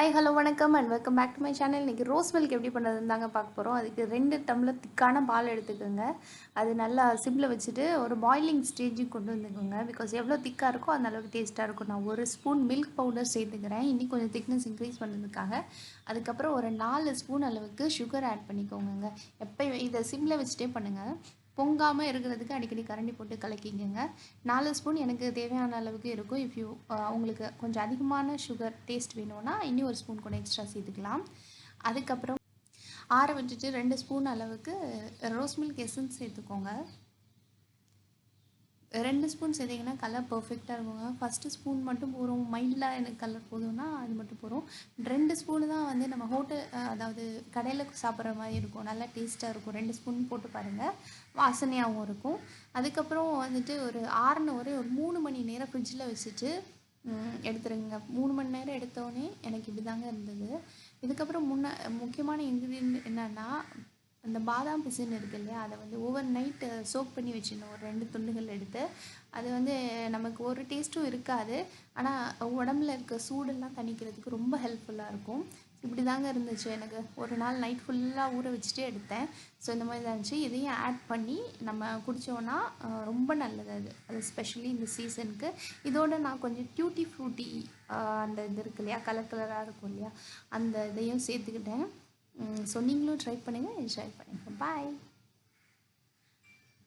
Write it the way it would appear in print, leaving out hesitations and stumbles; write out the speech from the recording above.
Hi hello வணக்கம் and welcome back to my channel. இன்றைக்கி rose milk எப்படி பண்ணுறதுன்னு தாங்க பார்க்க போகிறோம். அதுக்கு 2 டம்ளர் திக்கான பால் எடுத்துக்கோங்க. அது நல்லா சிம்மில் வச்சுட்டு ஒரு பாயிலிங் ஸ்டேஜுக்கு கொண்டு வந்துக்கோங்க. பிகாஸ் எவ்வளோ திக்காக இருக்கோ அந்த அளவுக்கு டேஸ்ட்டாக இருக்கும். நான் 1 ஸ்பூன் மில்க் பவுடர் சேர்த்துக்கிறேன், இன்னும் கொஞ்சம் திக்னஸ் இன்க்ரீஸ் பண்ணுறதுக்காக. அதுக்கப்புறம் ஒரு 4 ஸ்பூன் அளவுக்கு சுகர் ஆட் பண்ணிக்கோங்க. எப்போ இதை சிம்மில் வச்சுட்டே பண்ணுங்கள். பொங்காமல் இருக்கிறதுக்கு அடிக்கடி கரண்டி போட்டு கலக்கிக்கோங்க. 4 ஸ்பூன் எனக்கு தேவையான அளவுக்கு இருக்கும். இஃப் யூ உங்களுக்கு கொஞ்சம் அதிகமான சுகர் டேஸ்ட் வேணும்னா இன்னும் ஒரு ஸ்பூன் கூட எக்ஸ்ட்ரா சேர்த்துக்கலாம். அதுக்கப்புறம் ஆற வச்சுட்டு 2 ஸ்பூன் அளவுக்கு ரோஸ் மில்க் எசன்ஸ் சேர்த்துக்கோங்க. 2 ஸ்பூன் சேர்த்திங்கன்னா கலர் பர்ஃபெக்டாக இருக்குங்க. ஃபஸ்ட்டு ஸ்பூன் மட்டும் போதும், மைல்டாக எனக்கு கலர் போதும்னா அது மட்டும் போதும். 2 ஸ்பூனு தான் வந்து நம்ம ஹோட்டல் அதாவது கடையில் சாப்பிட்ற மாதிரி இருக்கும், நல்லா டேஸ்ட்டாக இருக்கும். 2 ஸ்பூன் போட்டு பாருங்கள், வாசனையாகவும் இருக்கும். அதுக்கப்புறம் வந்துட்டு ஒரு ஆறுன ஒரு 3 மணி நேரம் ஃப்ரிட்ஜில் வச்சுட்டு எடுத்துருங்க. 3 மணி நேரம் எடுத்தோடனே எனக்கு இப்படி தாங்க இருந்தது. இதுக்கப்புறம் முக்கியமான இன்க்ரீடியன்ட் என்னென்னா, அந்த பாதாம் பிசின் இருக்குது இல்லையா, அதை வந்து ஓவர் நைட்டு சோக் பண்ணி வச்சிடணும். ஒரு 2 துண்டுகள் எடுத்து அது வந்து நமக்கு ஒரு டேஸ்ட்டும் இருக்காது, ஆனால் உடம்புல இருக்க சூடெல்லாம் தணிக்கிறதுக்கு ரொம்ப ஹெல்ப்ஃபுல்லாக இருக்கும். இப்படி தாங்க இருந்துச்சு. எனக்கு ஒரு நாள் நைட் ஃபுல்லாக ஊற வச்சுட்டே எடுத்தேன். ஸோ இந்த மாதிரி தான் இருந்துச்சு. இதையும் ஆட் பண்ணி நம்ம குடித்தோன்னா ரொம்ப நல்லது. அது ஸ்பெஷலி இந்த சீசனுக்கு. இதோட நான் கொஞ்சம் டியூட்டி ஃப்ரூட்டி அந்த இது இருக்கு இல்லையா, கலர் கலராக இருக்கும் இல்லையா, அந்த இதையும் சேர்த்துக்கிட்டேன். ஸோ நீங்களும் ட்ரை பண்ணுங்கள், என்ஜாய் பண்ணுங்கள். பாய்.